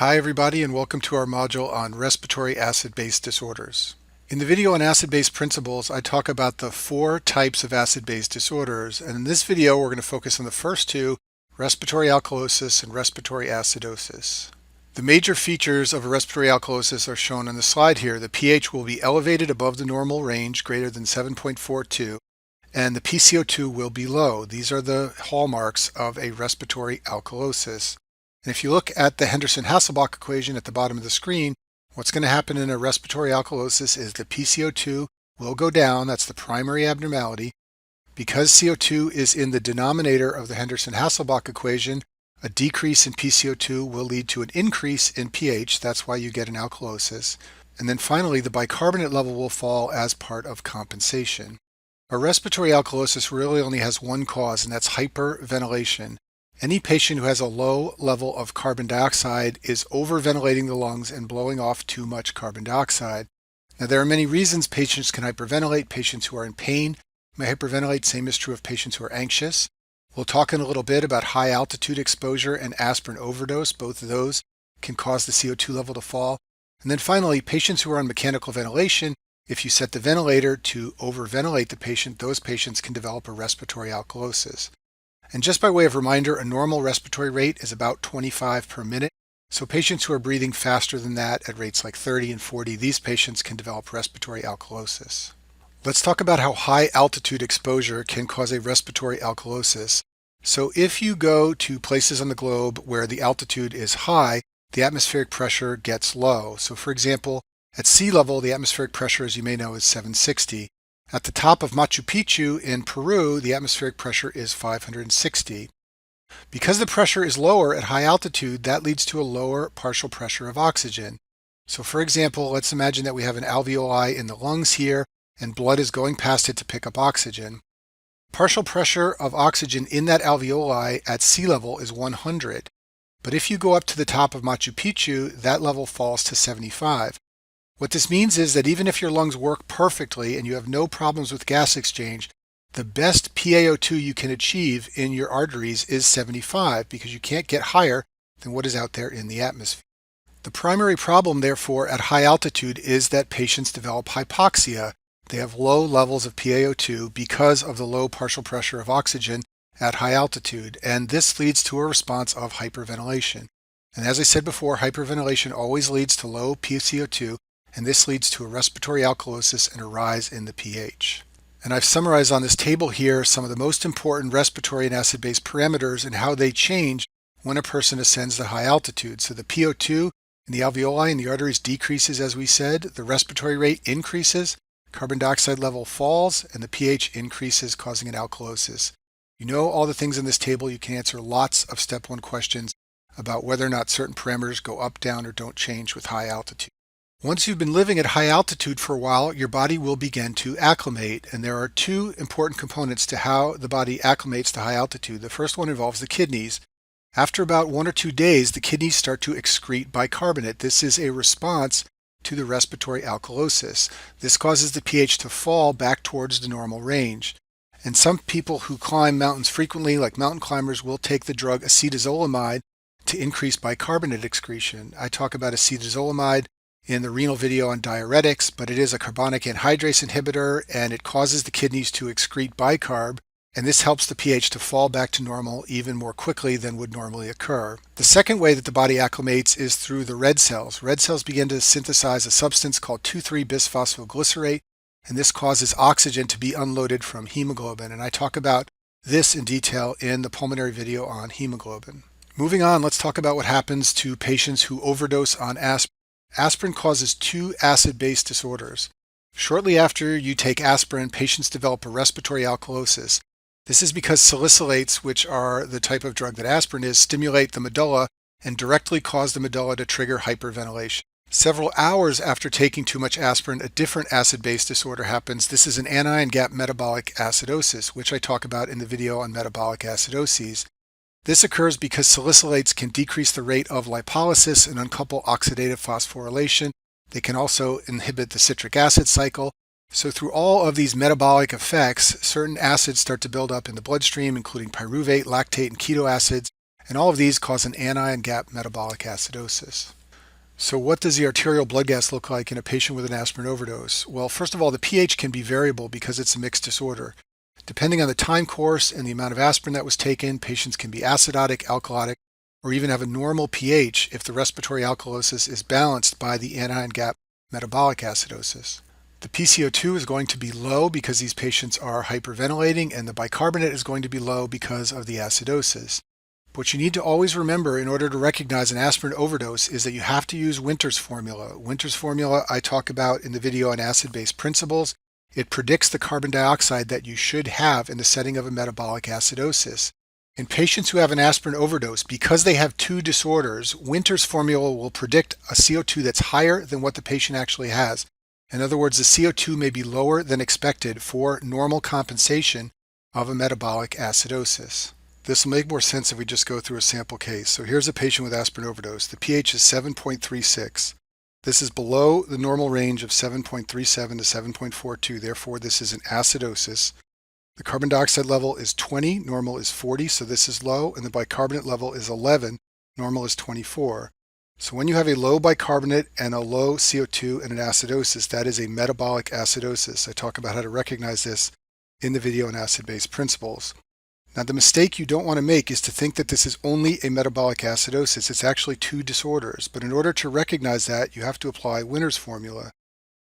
Hi everybody, and welcome to our module on respiratory acid-base disorders. In the video on acid-base principles, I talk about the 4 types of acid-base disorders, and in this video we're going to focus on the first two, respiratory alkalosis and respiratory acidosis. The major features of a respiratory alkalosis are shown on the slide here. The pH will be elevated above the normal range, greater than 7.42, and the PCO2 will be low. These are the hallmarks of a respiratory alkalosis. And if you look at the Henderson-Hasselbalch equation at the bottom of the screen, what's going to happen in a respiratory alkalosis is the PCO2 will go down. That's the primary abnormality. Because CO2 is in the denominator of the Henderson-Hasselbalch equation, a decrease in PCO2 will lead to an increase in pH. That's why you get an alkalosis. And then finally, the bicarbonate level will fall as part of compensation. A respiratory alkalosis really only has one cause, and that's hyperventilation. Any patient who has a low level of carbon dioxide is overventilating the lungs and blowing off too much carbon dioxide. Now, there are many reasons patients can hyperventilate. Patients who are in pain may hyperventilate. Same is true of patients who are anxious. We'll talk in a little bit about high altitude exposure and aspirin overdose. Both of those can cause the CO2 level to fall. And then finally, patients who are on mechanical ventilation, if you set the ventilator to overventilate the patient, those patients can develop a respiratory alkalosis. And just by way of reminder, a normal respiratory rate is about 25 per minute. So patients who are breathing faster than that at rates like 30 and 40, these patients can develop respiratory alkalosis. Let's talk about how high altitude exposure can cause a respiratory alkalosis. So if you go to places on the globe where the altitude is high, the atmospheric pressure gets low. So for example, at sea level, the atmospheric pressure, as you may know, is 760. At the top of Machu Picchu in Peru, the atmospheric pressure is 560. Because the pressure is lower at high altitude, that leads to a lower partial pressure of oxygen. So for example, let's imagine that we have an alveoli in the lungs here, and blood is going past it to pick up oxygen. Partial pressure of oxygen in that alveoli at sea level is 100. But if you go up to the top of Machu Picchu, that level falls to 75. What this means is that even if your lungs work perfectly and you have no problems with gas exchange, the best PaO2 you can achieve in your arteries is 75 because you can't get higher than what is out there in the atmosphere. The primary problem, therefore, at high altitude is that patients develop hypoxia. They have low levels of PaO2 because of the low partial pressure of oxygen at high altitude, and this leads to a response of hyperventilation. And as I said before, hyperventilation always leads to low PCO2, and this leads to a respiratory alkalosis and a rise in the pH. And I've summarized on this table here some of the most important respiratory and acid-base parameters and how they change when a person ascends to high altitude. So the PO2 in the alveoli and the arteries decreases, as we said, the respiratory rate increases, carbon dioxide level falls, and the pH increases, causing an alkalosis. You know all the things in this table. You can answer lots of step 1 questions about whether or not certain parameters go up, down, or don't change with high altitude. Once you've been living at high altitude for a while, your body will begin to acclimate, and there are 2 important components to how the body acclimates to high altitude. The first one involves the kidneys. After about 1 or 2 days, the kidneys start to excrete bicarbonate. This is a response to the respiratory alkalosis. This causes the pH to fall back towards the normal range. And some people who climb mountains frequently, like mountain climbers, will take the drug acetazolamide to increase bicarbonate excretion. I talk about acetazolamide in the renal video on diuretics, but it is a carbonic anhydrase inhibitor, and it causes the kidneys to excrete bicarb, and this helps the pH to fall back to normal even more quickly than would normally occur. The second way that the body acclimates is through the red cells. Red cells begin to synthesize a substance called 2,3-bisphosphoglycerate, and this causes oxygen to be unloaded from hemoglobin, and I talk about this in detail in the pulmonary video on hemoglobin. Moving on, let's talk about what happens to patients who overdose on aspirin. Aspirin causes 2 acid-base disorders. Shortly after you take aspirin, patients develop a respiratory alkalosis. This is because salicylates, which are the type of drug that aspirin is, stimulate the medulla and directly cause the medulla to trigger hyperventilation. Several hours after taking too much aspirin, a different acid-base disorder happens. This is an anion gap metabolic acidosis, which I talk about in the video on metabolic acidoses. This occurs because salicylates can decrease the rate of lipolysis and uncouple oxidative phosphorylation. They can also inhibit the citric acid cycle. So through all of these metabolic effects, certain acids start to build up in the bloodstream, including pyruvate, lactate, and keto acids, and all of these cause an anion gap metabolic acidosis. So what does the arterial blood gas look like in a patient with an aspirin overdose? Well, first of all, the pH can be variable because it's a mixed disorder. Depending on the time course and the amount of aspirin that was taken, patients can be acidotic, alkalotic, or even have a normal pH if the respiratory alkalosis is balanced by the anion gap metabolic acidosis. The PCO2 is going to be low because these patients are hyperventilating, and the bicarbonate is going to be low because of the acidosis. What you need to always remember in order to recognize an aspirin overdose is that you have to use Winter's formula. Winter's formula I talk about in the video on acid-base principles. It predicts the carbon dioxide that you should have in the setting of a metabolic acidosis. In patients who have an aspirin overdose, because they have two disorders, Winter's formula will predict a CO2 that's higher than what the patient actually has. In other words, the CO2 may be lower than expected for normal compensation of a metabolic acidosis. This will make more sense if we just go through a sample case. So here's a patient with aspirin overdose. The pH is 7.36. This is below the normal range of 7.37 to 7.42. Therefore, this is an acidosis. The carbon dioxide level is 20, normal is 40, so this is low, and the bicarbonate level is 11, normal is 24. So when you have a low bicarbonate and a low CO2 and an acidosis, that is a metabolic acidosis. I talk about how to recognize this in the video on acid-base principles. Now, the mistake you don't want to make is to think that this is only a metabolic acidosis. It's actually two disorders, but in order to recognize that, you have to apply Winter's formula.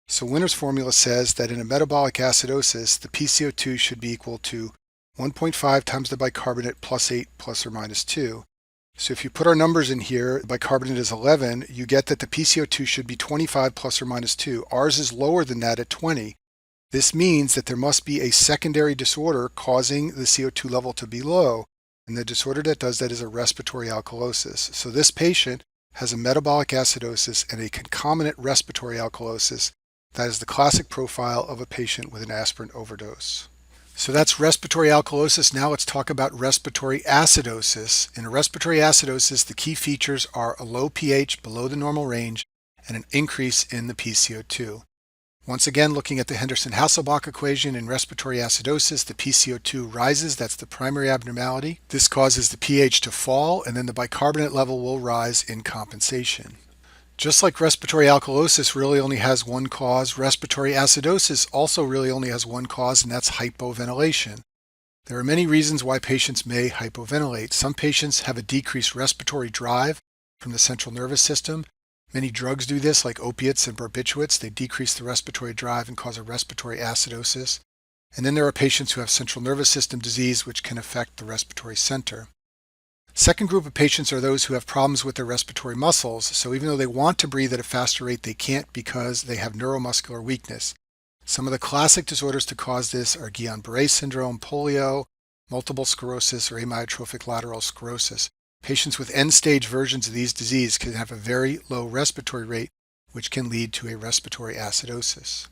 So Winter's formula says that in a metabolic acidosis, the PCO2 should be equal to 1.5 times the bicarbonate plus 8 plus or minus 2. So if you put our numbers in here, bicarbonate is 11, you get that the PCO2 should be 25 plus or minus 2. Ours is lower than that at 20. This means that there must be a secondary disorder causing the CO2 level to be low, and the disorder that does that is a respiratory alkalosis. So this patient has a metabolic acidosis and a concomitant respiratory alkalosis. That is the classic profile of a patient with an aspirin overdose. So that's respiratory alkalosis. Now let's talk about respiratory acidosis. In a respiratory acidosis, the key features are a low pH below the normal range and an increase in the PCO2. Once again, looking at the Henderson-Hasselbalch equation in respiratory acidosis, the PCO2 rises. That's the primary abnormality. This causes the pH to fall, and then the bicarbonate level will rise in compensation. Just like respiratory alkalosis really only has one cause, respiratory acidosis also really only has one cause, and that's hypoventilation. There are many reasons why patients may hypoventilate. Some patients have a decreased respiratory drive from the central nervous system. Many drugs do this, like opiates and barbiturates. They decrease the respiratory drive and cause a respiratory acidosis. And then there are patients who have central nervous system disease, which can affect the respiratory center. Second group of patients are those who have problems with their respiratory muscles. So even though they want to breathe at a faster rate, they can't because they have neuromuscular weakness. Some of the classic disorders to cause this are Guillain-Barré syndrome, polio, multiple sclerosis, or amyotrophic lateral sclerosis. Patients with end-stage versions of these diseases can have a very low respiratory rate, which can lead to a respiratory acidosis.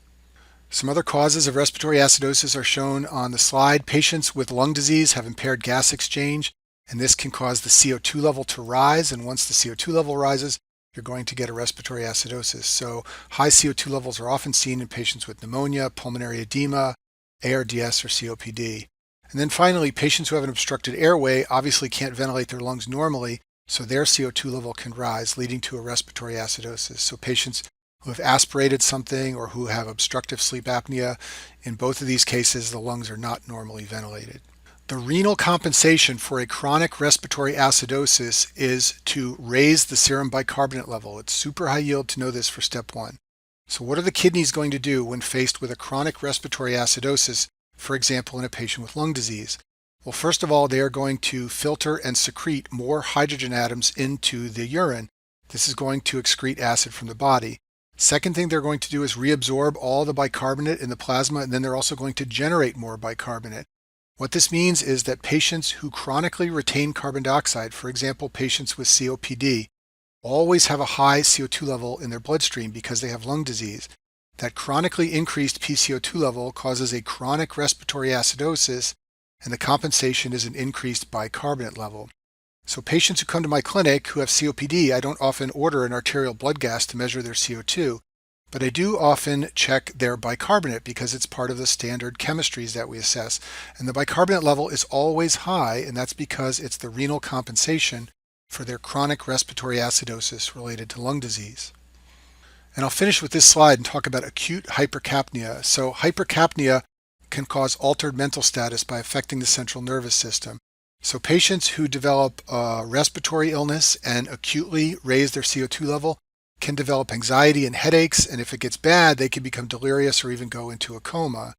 Some other causes of respiratory acidosis are shown on the slide. Patients with lung disease have impaired gas exchange, and this can cause the CO2 level to rise, and once the CO2 level rises, you're going to get a respiratory acidosis. So high CO2 levels are often seen in patients with pneumonia, pulmonary edema, ARDS, or COPD. And then finally, patients who have an obstructed airway obviously can't ventilate their lungs normally, so their CO2 level can rise, leading to a respiratory acidosis. So patients who have aspirated something or who have obstructive sleep apnea, in both of these cases, the lungs are not normally ventilated. The renal compensation for a chronic respiratory acidosis is to raise the serum bicarbonate level. It's super high yield to know this for step one. So what are the kidneys going to do when faced with a chronic respiratory acidosis, for example, in a patient with lung disease? Well, first of all, they are going to filter and secrete more hydrogen atoms into the urine. This is going to excrete acid from the body. Second thing they're going to do is reabsorb all the bicarbonate in the plasma, and then they're also going to generate more bicarbonate. What this means is that patients who chronically retain carbon dioxide, for example, patients with COPD, always have a high CO2 level in their bloodstream because they have lung disease. That chronically increased PCO2 level causes a chronic respiratory acidosis, and the compensation is an increased bicarbonate level. So patients who come to my clinic who have COPD, I don't often order an arterial blood gas to measure their CO2. But I do often check their bicarbonate because it's part of the standard chemistries that we assess. And the bicarbonate level is always high, and that's because it's the renal compensation for their chronic respiratory acidosis related to lung disease. And I'll finish with this slide and talk about acute hypercapnia. So hypercapnia can cause altered mental status by affecting the central nervous system. So patients who develop a respiratory illness and acutely raise their CO2 level can develop anxiety and headaches, and if it gets bad, they can become delirious or even go into a coma.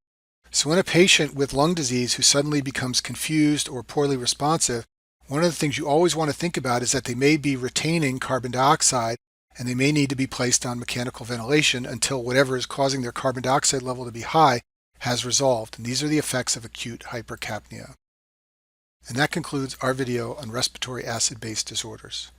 So when a patient with lung disease who suddenly becomes confused or poorly responsive, one of the things you always want to think about is that they may be retaining carbon dioxide, and they may need to be placed on mechanical ventilation until whatever is causing their carbon dioxide level to be high has resolved. And these are the effects of acute hypercapnia. And that concludes our video on respiratory acid-base disorders.